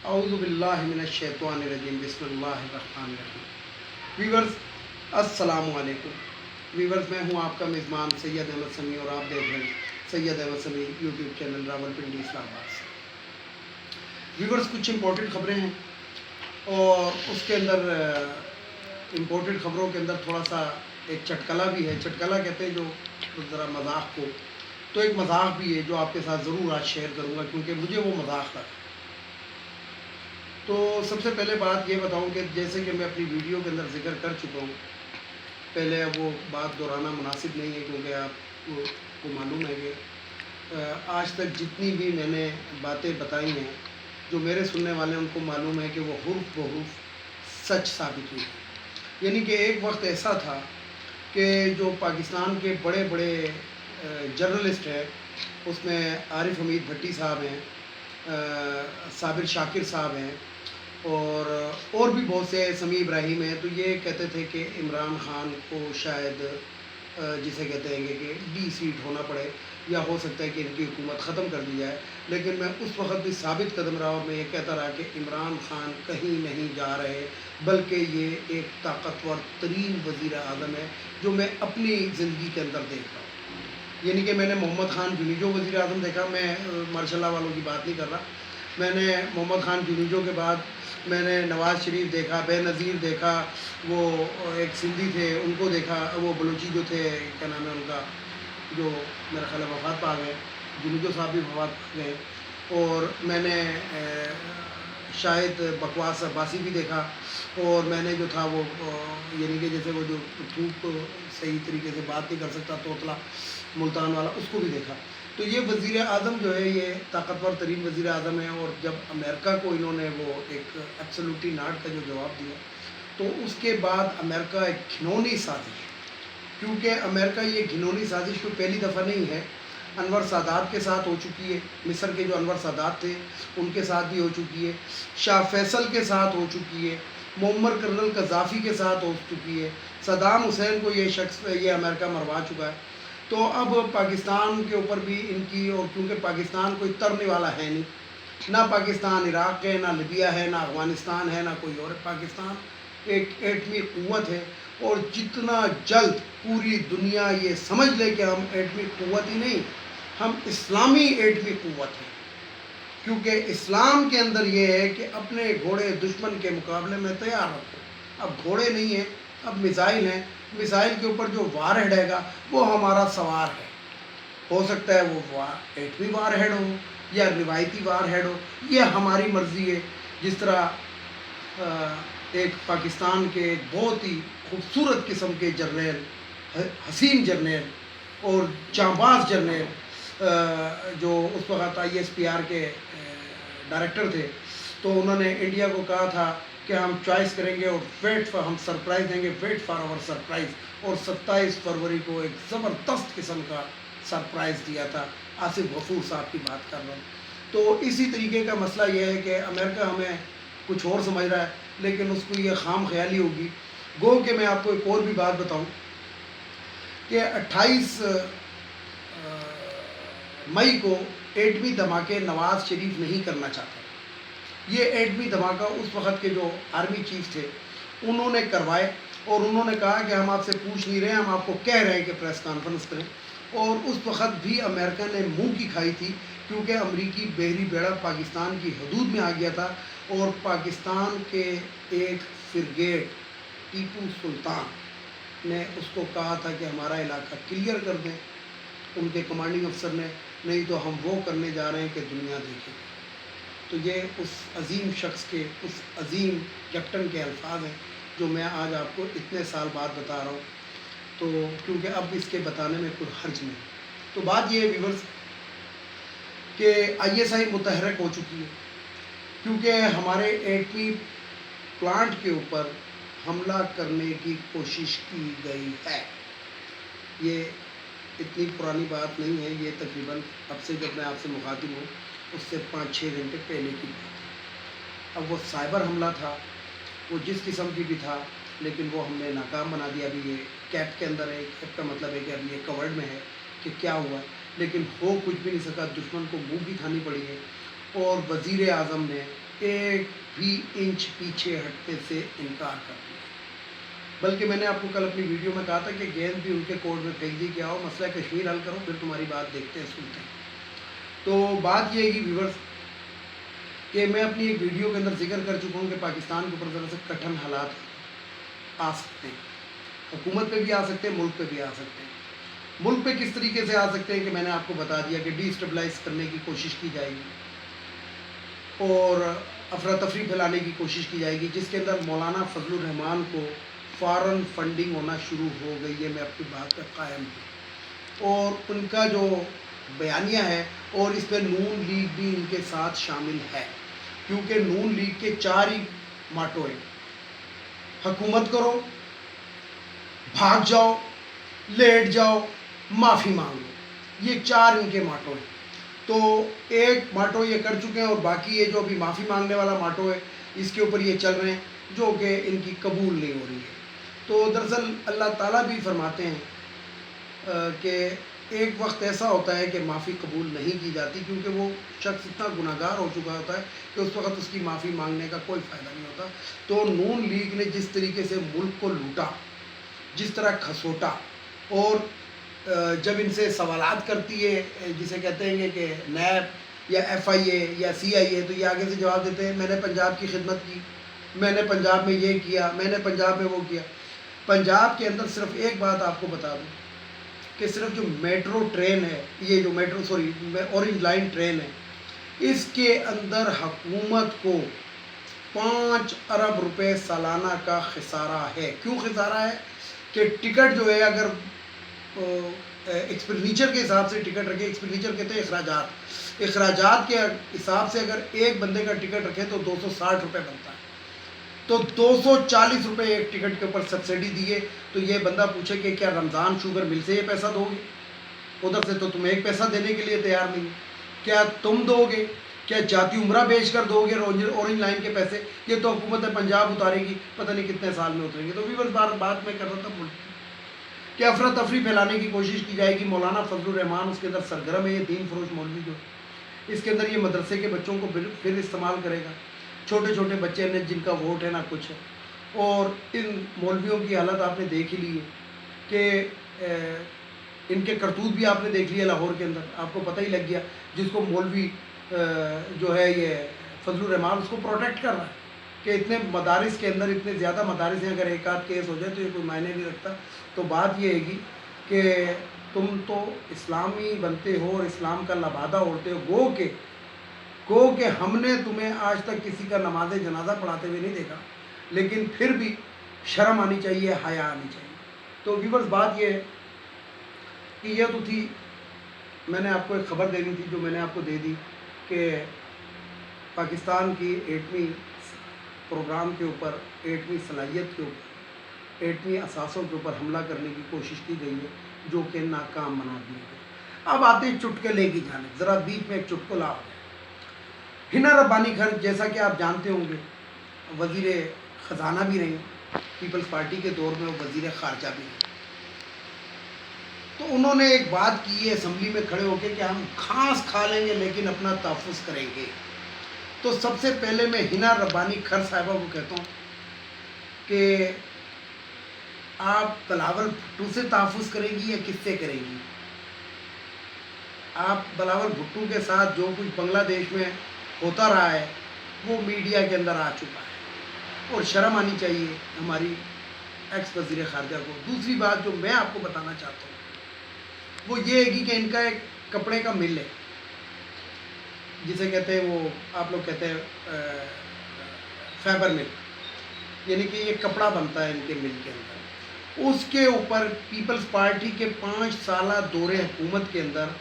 اعوذ باللہ من الشیطان الرجیم بسم اللہ الرحمن الرحیم۔ ویورز السلام علیکم۔ ویورز میں ہوں آپ کا میزبان سید احمد سمیع اور آپ دیکھ رہے ہیں سید احمد سمیع یوٹیوب چینل راولپنڈی اسلام آباد سے۔ ویورز کچھ امپورٹنٹ خبریں ہیں اور اس کے اندر امپورٹنٹ خبروں کے اندر تھوڑا سا ایک چٹکلا بھی ہے۔ چٹکلا کہتے ہیں جو ذرا مذاق کو، تو ایک مذاق بھی ہے جو آپ کے ساتھ ضرور آج شیئر کروں گا کیونکہ مجھے وہ مذاق لگا۔ تو سب سے پہلے بات یہ بتاؤں کہ جیسے کہ میں اپنی ویڈیو کے اندر ذکر کر چکا ہوں، پہلے وہ بات دہرانا مناسب نہیں ہے کیونکہ آپ کو معلوم ہے کہ آج تک جتنی بھی میں نے باتیں بتائی ہیں جو میرے سننے والے ہیں ان کو معلوم ہے کہ وہ حرف بحرف سچ ثابت ہوئی۔ یعنی کہ ایک وقت ایسا تھا کہ جو پاکستان کے بڑے بڑے جرنلسٹ ہیں، اس میں عارف حمید بھٹی صاحب ہیں، صابر شاکر صاحب ہیں اور بھی بہت سے، سمیع ابراہیم ہیں، تو یہ کہتے تھے کہ عمران خان کو شاید جسے کہتے ہیں کہ ڈی سیٹ ہونا پڑے یا ہو سکتا ہے کہ ان کی حکومت ختم کر دی جائے۔ لیکن میں اس وقت بھی ثابت قدم رہا اور میں یہ کہتا رہا کہ عمران خان کہیں نہیں جا رہے، بلکہ یہ ایک طاقتور ترین وزیر اعظم ہے جو میں اپنی زندگی کے اندر دیکھ رہا ہوں۔ یعنی کہ میں نے محمد خان جنیجو وزیر اعظم دیکھا، میں ماشاء اللہ والوں کی بات نہیں کر رہا، میں نے محمد خان جنیجو کے بعد میں نے نواز شریف دیکھا، بے نظیر دیکھا، وہ ایک سندھی تھے ان کو دیکھا، وہ بلوچی جو تھے کیا نام ہے ان کا، جو میرا خیال ہے وفات پا گئے، جنیجو صاحب بھی وفات پا گئے، اور میں نے شاہد بکواس عباسی بھی دیکھا، اور میں نے جو تھا وہ یعنی کہ جیسے وہ جو تھوک صحیح طریقے سے بات نہیں کر سکتا توتلا ملتان والا، اس کو بھی دیکھا۔ تو یہ وزیر اعظم جو ہے یہ طاقتور ترین وزیر اعظم ہے، اور جب امریکہ کو انہوں نے وہ ایک ایبسولوٹلی ناٹ کا جو جواب دیا تو اس کے بعد امریکہ ایک گھنونی سازش، کیونکہ امریکہ یہ گھنونی سازش کوئی پہلی دفعہ نہیں ہے، انور سادات کے ساتھ ہو چکی ہے، مصر کے جو انور سادات تھے ان کے ساتھ بھی ہو چکی ہے، شاہ فیصل کے ساتھ ہو چکی ہے، معمر کرنل قذافی کے ساتھ ہو چکی ہے، صدام حسین کو یہ امریکہ مروا چکا ہے۔ تو اب پاکستان کے اوپر بھی ان کی، اور کیونکہ پاکستان کوئی ترنے والا ہے نہیں، نہ پاکستان عراق ہے، نہ لیبیا ہے، نہ افغانستان ہے، نہ کوئی اور ہے، پاکستان ایک ایٹمی قوت ہے، اور جتنا جلد پوری دنیا یہ سمجھ لے کہ ہم ایٹمی قوت ہی نہیں، ہم اسلامی ایٹمی قوت ہیں، کیونکہ اسلام کے اندر یہ ہے کہ اپنے گھوڑے دشمن کے مقابلے میں تیار رکھو۔ اب گھوڑے نہیں ہیں، اب میزائل ہیں، میزائل کے اوپر جو وار ہیڈ ہے گا وہ ہمارا سوار ہے، ہو سکتا ہے وہ ایٹمی وار ہیڈ ہو یا روایتی وار ہیڈ ہو، یہ ہماری مرضی ہے۔ جس طرح ایک پاکستان کے ایک بہت ہی خوبصورت قسم کے جرنیل، حسین جرنیل اور جانباز جرنیل، جو اس وقت ISPR کے ڈائریکٹر تھے، تو انہوں نے انڈیا کو کہا تھا کہ ہم چوائس کریں گے اور ہم سرپرائز دیں گے، ویٹ فار آور سرپرائز، اور 27 فروری کو ایک زبردست قسم کا سرپرائز دیا تھا۔ آصف غفور صاحب کی بات کر رہا ہوں۔ تو اسی طریقے کا مسئلہ یہ ہے کہ امریکہ ہمیں کچھ اور سمجھ رہا ہے، لیکن اس کو یہ خام خیالی ہوگی۔ گو کہ میں آپ کو ایک اور بھی بات بتاؤں کہ 28 مئی کو ایٹمی دھماکے نواز شریف نہیں کرنا چاہتا۔ یہ ایٹمی دھماکہ اس وقت کے جو آرمی چیف تھے انہوں نے کروائے، اور انہوں نے کہا کہ ہم آپ سے پوچھ نہیں رہے، ہم آپ کو کہہ رہے ہیں کہ پریس کانفرنس کریں، اور اس وقت بھی امریکہ نے منہ کی کھائی تھی، کیونکہ امریکی بحری بیڑا پاکستان کی حدود میں آ گیا تھا، اور پاکستان کے ایک فرگیٹ ٹیپو سلطان نے اس کو کہا تھا کہ ہمارا علاقہ کلیئر کر دیں، ان کے کمانڈنگ افسر نے، نہیں تو ہم وہ کرنے جا رہے ہیں کہ دنیا دیکھے۔ تو یہ اس عظیم شخص کے، اس عظیم کیپٹن کے الفاظ ہیں جو میں آج آپ کو اتنے سال بعد بتا رہا ہوں، تو کیونکہ اب اس کے بتانے میں کوئی حرج نہیں۔ تو بات یہ ہے ویورز کہ ISI متحرک ہو چکی ہے، کیونکہ ہمارے ایٹمی پلانٹ کے اوپر حملہ کرنے کی کوشش کی گئی ہے۔ یہ اتنی پرانی بات نہیں ہے، یہ تقریباً اب سے جب میں آپ سے مخاطب ہوں اس سے 5-6 گھنٹے پہلے کی بات ہے۔ اب وہ سائبر حملہ تھا، وہ جس قسم کی بھی تھا، لیکن وہ ہم نے ناکام بنا دیا۔ ابھی یہ کیپ کے اندر ہے، کیپ کا مطلب ہے کہ ابھی یہ کورڈ میں ہے کہ کیا ہوا، لیکن ہو کچھ بھی نہیں سکا، دشمن کو منہ بھی کھانی پڑی ہے، اور وزیر اعظم نے ایک بھی انچ پیچھے ہٹنے سے انکار کر دیا۔ بلکہ میں نے آپ کو کل اپنی ویڈیو میں کہا تھا کہ گیند بھی ان کے کورٹ میں پھینک دی کہ آؤ مسئلہ کشمیر حل کرو، پھر تمہاری بات دیکھتے ہیں سنتے ہیں۔ تو بات یہ ہے کہ ویورز کہ میں اپنی ایک ویڈیو کے اندر ذکر کر چکا ہوں کہ پاکستان کے اوپر ذرا سے کٹھن حالات آ سکتے ہیں، حکومت پہ بھی آ سکتے ہیں، ملک پہ بھی آ سکتے ہیں۔ ملک پہ کس طریقے سے آ سکتے ہیں کہ میں نے آپ کو بتا دیا کہ ڈی اسٹیبلائز کرنے کی کوشش کی جائے گی اور افراتفری پھیلانے کی کوشش کی جائے گی، جس کے اندر مولانا فضل الرحمان کو فوراً فنڈنگ ہونا شروع ہو گئی ہے۔ میں اپنی بات پہ قائم ہوں اور ان کا جو بیانیہ ہے، اور اس پہ نون لیگ بھی ان کے ساتھ شامل ہے، کیونکہ نون لیگ کے 4 ہی ماٹو ہیں: حکومت کرو، بھاگ جاؤ، لیٹ جاؤ، معافی مانگو۔ یہ 4 ان کے ماٹو ہیں۔ تو ایک ماٹو یہ کر چکے ہیں اور باقی یہ جو ابھی معافی مانگنے والا ماٹو ہے اس کے اوپر یہ چل رہے ہیں، جو کہ ان کی قبول نہیں ہو رہی ہے۔ تو دراصل اللہ تعالیٰ بھی فرماتے ہیں کہ ایک وقت ایسا ہوتا ہے کہ معافی قبول نہیں کی جاتی، کیونکہ وہ شخص اتنا گناہگار ہو چکا ہوتا ہے کہ اس وقت اس کی معافی مانگنے کا کوئی فائدہ نہیں ہوتا۔ تو نون لیگ نے جس طریقے سے ملک کو لوٹا، جس طرح کھسوٹا، اور جب ان سے سوالات کرتی ہے جسے کہتے ہیں کہ نیب یا ایف آئی اے یا سی آئی اے، تو یہ آگے سے جواب دیتے ہیں میں نے پنجاب کی خدمت کی، میں نے پنجاب میں یہ کیا، میں نے پنجاب میں وہ کیا۔ پنجاب کے اندر صرف ایک بات آپ کو بتا دوں کہ صرف جو میٹرو ٹرین ہے، یہ جو اورنج لائن ٹرین ہے، اس کے اندر حکومت کو 5 ارب روپے سالانہ کا خسارہ ہے۔ کیوں خسارہ ہے؟ کہ ٹکٹ جو ہے اگر ایکسپینڈیچر کے حساب سے ٹکٹ رکھے، ایکسپینڈیچر کہتے ہیں اخراجات کے حساب سے اگر ایک بندے کا ٹکٹ رکھے تو 260 روپے بنتا ہے، تو 240 روپے ایک ٹکٹ کے اوپر سبسڈی دیے۔ تو یہ بندہ پوچھے کہ کیا رمضان شوگر مل سے یہ پیسہ دو گے؟ ادھر سے تو تم ایک پیسہ دینے کے لیے تیار نہیں، کیا تم دو گے؟ کیا جاتی عمرہ بیچ کر دو گے اورنج لائن کے پیسے؟ یہ تو حکومت پنجاب اتارے گی، پتہ نہیں کتنے سال میں اتریں گے۔ تو ویورز بات میں کر رہا تھا ملک کہ افراتفری پھیلانے کی کوشش کی جائے گی۔ مولانا فضل الرحمان اس کے اندر سرگرم ہے، یہ دین فروش مولوی جو اس کے اندر یہ مدرسے کے بچوں کو پھر استعمال کرے گا، چھوٹے چھوٹے بچے ہیں جن کا ووٹ ہے نہ کچھ ہے۔ اور ان مولویوں کی حالت آپ نے دیکھ ہی لی ہے کہ ان کے کرتوت بھی آپ نے دیکھ لیا لاہور کے اندر، آپ کو پتہ ہی لگ گیا۔ جس کو مولوی جو ہے یہ فضل الرحمان اس کو پروٹیکٹ کر رہا ہے کہ اتنے مدارس کے اندر اتنے زیادہ مدارس ہیں، اگر ایک آدھ کیس ہو جائے تو یہ کوئی معنی نہیں رکھتا۔ تو بات یہ ہے گی کہ تم تو اسلامی بنتے ہو اور اسلام کا لبادہ اوڑھتے ہو، گو کہ ہم نے تمہیں آج تک کسی کا نماز جنازہ پڑھاتے ہوئے نہیں دیکھا، لیکن پھر بھی شرم آنی چاہیے، حیا آنی چاہیے۔ تو ویورز بات یہ ہے کہ یہ تو تھی، میں نے آپ کو ایک خبر دینی تھی جو میں نے آپ کو دے دی کہ پاکستان کی ایٹمی پروگرام کے اوپر، ایٹمی صلاحیت کے اوپر، ایٹمی اثاثوں کے اوپر حملہ کرنے کی کوشش کی گئی ہے، جو کہ ناکام بنا دی گئی۔ اب آتے ہیں چٹکلے کی جانب، ذرا بیچ میں ایک چٹکلا ہو گیا۔ ہنا ربانی خر جیسا کہ آپ جانتے ہوں گے وزیر خزانہ بھی رہی، پیپلز پارٹی کے دور میں وہ وزیر خارجہ بھی رہی۔ تو انہوں نے ایک بات کی ہے اسمبلی میں کھڑے ہو کے کہ ہم گھاس کھا لیں گے لیکن اپنا تحفظ کریں گے۔ تو سب سے پہلے میں ہنا ربانی خر صاحبہ کو کہتا ہوں کہ آپ بلاول بھٹو سے تحفظ کریں گی یا کس سے کریں گی؟ آپ بلاول بھٹو کے ساتھ جو کچھ بنگلہ دیش میں ہوتا رہا ہے وہ میڈیا کے اندر آ چکا ہے، اور شرم آنی چاہیے ہماری ایکس وزیر خارجہ کو۔ دوسری بات جو میں آپ کو بتانا چاہتا ہوں وہ یہ ہے کہ ان کا ایک کپڑے کا مل ہے، جسے کہتے ہیں وہ آپ لوگ کہتے ہیں فیبر مل، یعنی کہ یہ کپڑا بنتا ہے ان کے مل کے اندر۔ اس کے اوپر پیپلز پارٹی کے 5 سالہ دور حکومت کے اندر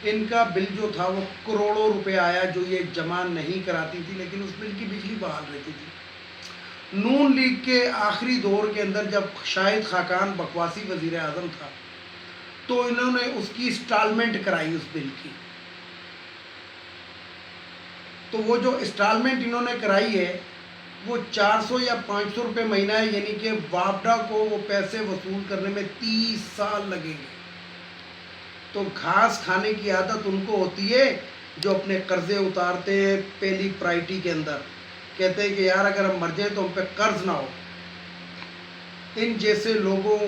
ان کا بل جو تھا وہ کروڑوں روپے آیا، جو یہ جمع نہیں کراتی تھی، لیکن اس بل کی بجلی بحال رہتی تھی۔ نون لیگ کے آخری دور کے اندر جب شاہد خاقان بکواسی وزیر اعظم تھا تو انہوں نے اس کی انسٹالمنٹ کرائی اس بل کی۔ تو وہ جو انسٹالمنٹ انہوں نے کرائی ہے وہ 400 یا 500 روپے مہینہ ہے، یعنی کہ وابڈا کو وہ پیسے وصول کرنے میں 30 سال لگیں گے۔ تو گھاس کھانے کی عادت ان کو ہوتی ہے جو اپنے قرضے اتارتے ہیں پہلی پرائرٹی کے اندر، کہتے ہیں کہ یار اگر ہم مر جائیں تو ہم پہ قرض نہ ہو. ان جیسے لوگوں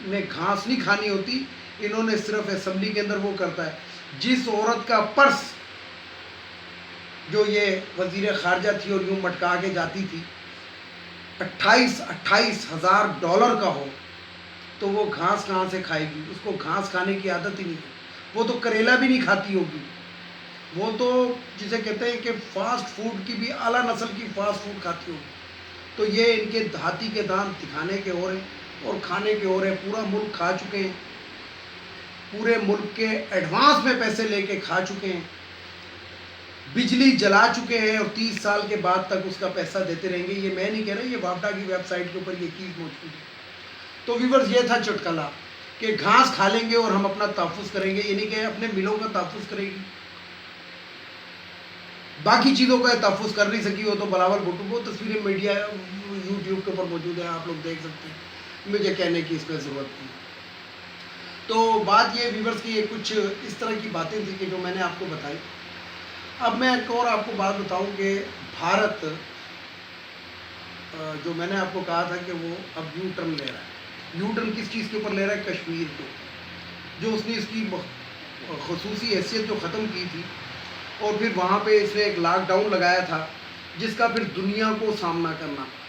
نے گھاس نہیں کھانی ہوتی. انہوں نے صرف اسمبلی کے اندر وہ کرتا ہے. جس عورت کا پرس جو یہ وزیر خارجہ تھی اور یوں مٹکا کے جاتی تھی 28,000 ڈالر کا ہو تو وہ گھاس کہاں سے کھائے گی؟ اس کو گھاس کھانے کی عادت ہی نہیں ہے. وہ تو کریلا بھی نہیں کھاتی ہوگی. وہ تو جسے کہتے ہیں کہ فاسٹ فوڈ کی بھی اعلیٰ نسل کی فاسٹ فوڈ کھاتی ہوگی. تو یہ ان کے دھاتی کے دانت دکھانے کے ہو رہے ہیں اور کھانے کے ہو رہے ہیں. پورا ملک کھا چکے ہیں. پورے ملک کے ایڈوانس میں پیسے لے کے کھا چکے ہیں. بجلی جلا چکے ہیں اور 30 سال کے بعد تک اس کا پیسہ دیتے رہیں گے. یہ میں نہیں کہہ رہا, یہ واپڈا کی ویب سائٹ کے اوپر یہ چیز موجود ہے. تو ویورز یہ تھا چٹکلا کہ گھاس کھا لیں گے اور ہم اپنا تحفظ کریں گے. یہ نہیں کہ اپنے ملوں کا تحفظ کرے گی, باقی چیزوں کا تحفظ کر نہیں سکی ہو تو بلاول بھٹو کو تصویریں میڈیا یوٹیوب کے اوپر موجود ہیں, آپ لوگ دیکھ سکتے ہیں. مجھے کہنے کی اس پہ ضرورت نہیں. تو بات یہ ویورز کی یہ کچھ اس طرح کی باتیں تھیں کہ جو میں نے آپ کو بتائی. اب میں ایک اور آپ کو بات بتاؤں کہ بھارت جو میں نے آپ کو کہا تھا کہ وہ اب یو ٹرن لے رہا ہے. یو ٹرن کس چیز کے اوپر لے رہا ہے؟ کشمیر کے. جو اس نے اس کی خصوصی حیثیت جو ختم کی تھی اور پھر وہاں پہ اس نے ایک لاک ڈاؤن لگایا تھا جس کا پھر دنیا کو سامنا کرنا پڑا.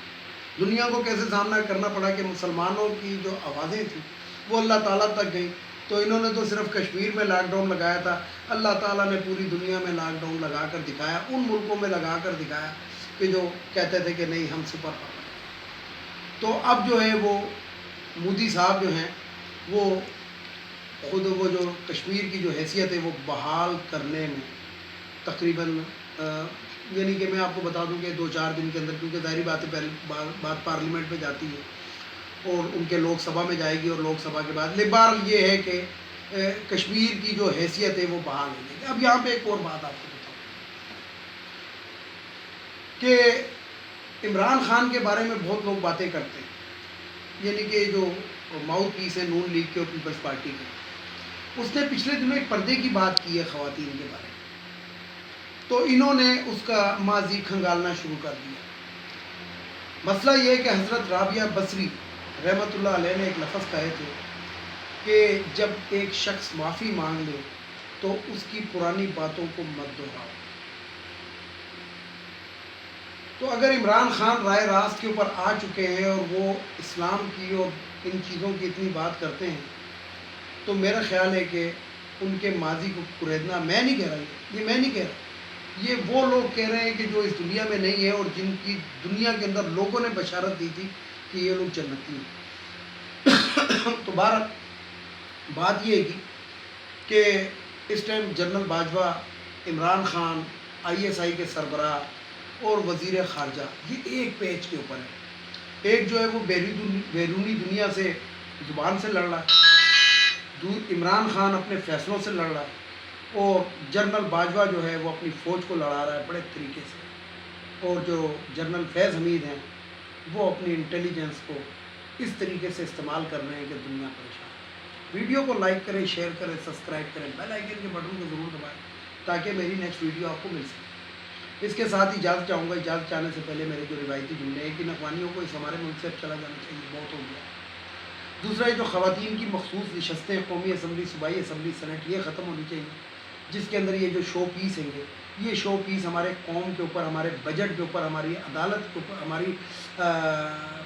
دنیا کو کیسے سامنا کرنا پڑا کہ مسلمانوں کی جو آوازیں تھیں وہ اللہ تعالیٰ تک گئیں. تو انہوں نے تو صرف کشمیر میں لاک ڈاؤن لگایا تھا, اللہ تعالیٰ نے پوری دنیا میں لاک ڈاؤن لگا کر دکھایا. ان ملکوں میں لگا کر دکھایا کہ جو کہتے تھے کہ نہیں ہم سپر پاور ہیں. تو اب جو ہے وہ مودی صاحب جو ہیں وہ خود وہ جو کشمیر کی جو حیثیت ہے وہ بحال کرنے میں تقریباً یعنی کہ میں آپ کو بتا دوں کہ 2-4 دن کے اندر, کیونکہ ظاہری بات ہے پہلے بات پارلیمنٹ میں جاتی ہے اور ان کے لوک سبھا میں جائے گی اور لوک سبھا کے بعد بہرحال یہ ہے کہ کشمیر کی جو حیثیت ہے وہ بحال ہو جائے گی. اب یہاں پہ ایک اور بات آپ کو بتاؤں کہ عمران خان کے بارے میں بہت لوگ باتیں کرتے ہیں, یعنی کہ جو ماؤتھ پیس ہے نون لیگ کے اور پیپلز پارٹی کے, اس نے پچھلے دنوں ایک پردے کی بات کی ہے خواتین کے بارے میں. تو انہوں نے اس کا ماضی کھنگالنا شروع کر دیا. مسئلہ یہ ہے کہ حضرت رابعہ بصری رحمۃ اللہ علیہ نے ایک لفظ کہے تھے کہ جب ایک شخص معافی مانگ لے تو اس کی پرانی باتوں کو مت دہراؤ. تو اگر عمران خان رائے راست کے اوپر آ چکے ہیں اور وہ اسلام کی اور ان چیزوں کی اتنی بات کرتے ہیں تو میرا خیال ہے کہ ان کے ماضی کو کریدنا, میں نہیں کہہ رہا, یہ میں نہیں کہہ رہا, یہ وہ لوگ کہہ رہے ہیں کہ جو اس دنیا میں نہیں ہے اور جن کی دنیا کے اندر لوگوں نے بشارت دی تھی کہ یہ لوگ جنتی ہیں. تو بات یہ ہے کہ اس time general Bajwa, Imran Khan, ISI کے سربراہ اور وزیر خارجہ یہ ایک پیج کے اوپر ہے. ایک جو ہے وہ بیرونی دنیا سے زبان سے لڑ رہا ہے, عمران خان اپنے فیصلوں سے لڑ رہا ہے, اور جنرل باجوہ جو ہے وہ اپنی فوج کو لڑا رہا ہے بڑے طریقے سے. اور جو جنرل فیض حمید ہیں وہ اپنی انٹیلیجنس کو اس طریقے سے استعمال کر رہے ہیں کہ دنیا پریشان. ویڈیو کو لائک کریں, شیئر کریں, سبسکرائب کریں, بیل آئیکن کے بٹن کو ضرور دبائیں تاکہ میری نیکسٹ ویڈیو آپ کو مل سکے. اس کے ساتھ اجازت چاہوں گا. اجازت چاہنے سے پہلے میرے جو روایتی جملے ہیں کہ افغانیوں کو اس ہمارے ملک سے اب چلا جانا چاہیے, بہت ہو گیا. دوسرا یہ جو خواتین کی مخصوص نشستیں قومی اسمبلی, صوبائی اسمبلی, سینٹ, یہ ختم ہونی چاہیے, جس کے اندر یہ جو شو پیس ہیں گے, یہ شو پیس ہمارے قوم کے اوپر, ہمارے بجٹ کے اوپر, ہماری عدالت کے اوپر, ہماری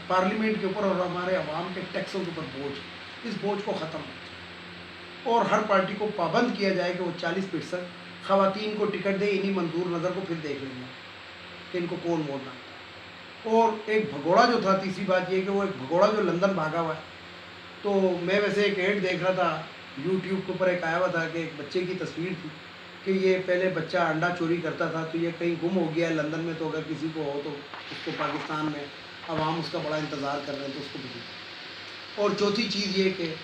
پارلیمنٹ کے اوپر اور ہمارے عوام کے ٹیکسوں کے اوپر بوجھ, اس بوجھ کو ختم ہو جائے اور ہر پارٹی کو پابند کیا جائے کہ وہ 40% خواتین کو ٹکٹ دے. انہی منظور نظر کو پھر دیکھ لیں گے کہ ان کو کون موڑنا. اور ایک بھگوڑا جو تھا, تیسری بات یہ کہ وہ ایک بھگوڑا جو لندن بھاگا ہوا ہے. تو میں ویسے ایک ایڈ دیکھ رہا تھا یوٹیوب کے اوپر, ایک آیا ہوا تھا کہ ایک بچے کی تصویر تھی کہ یہ پہلے بچہ انڈا چوری کرتا تھا تو یہ کہیں گم ہو گیا ہے لندن میں, تو اگر کسی کو ہو تو اس کو پاکستان میں عوام اس کا بڑا انتظار کر رہے ہیں تو اس کو بھی. اور چوتھی چیز یہ کہ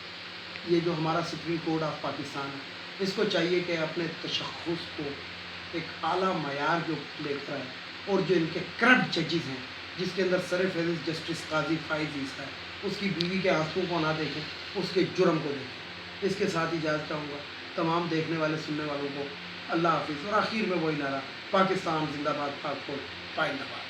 یہ جو ہمارا سپریم کورٹ آف پاکستان ہے, اس کو چاہیے کہ اپنے تشخص کو ایک اعلیٰ معیار جو لے کر آئے, اور جو ان کے کرپٹ ججز ہیں جس کے اندر سر فہرست جسٹس قاضی فائز عیسیٰ ہے, اس کی بیوی کے آنسو کو نہ دیکھیں, اس کے جرم کو دیکھیں. اس کے ساتھ اجازت چاہوں گا تمام دیکھنے والے سننے والوں کو. اللہ حافظ. اور آخر میں وہی نعرہ, پاکستان زندہ باد، پاک فوج پائندہ باد.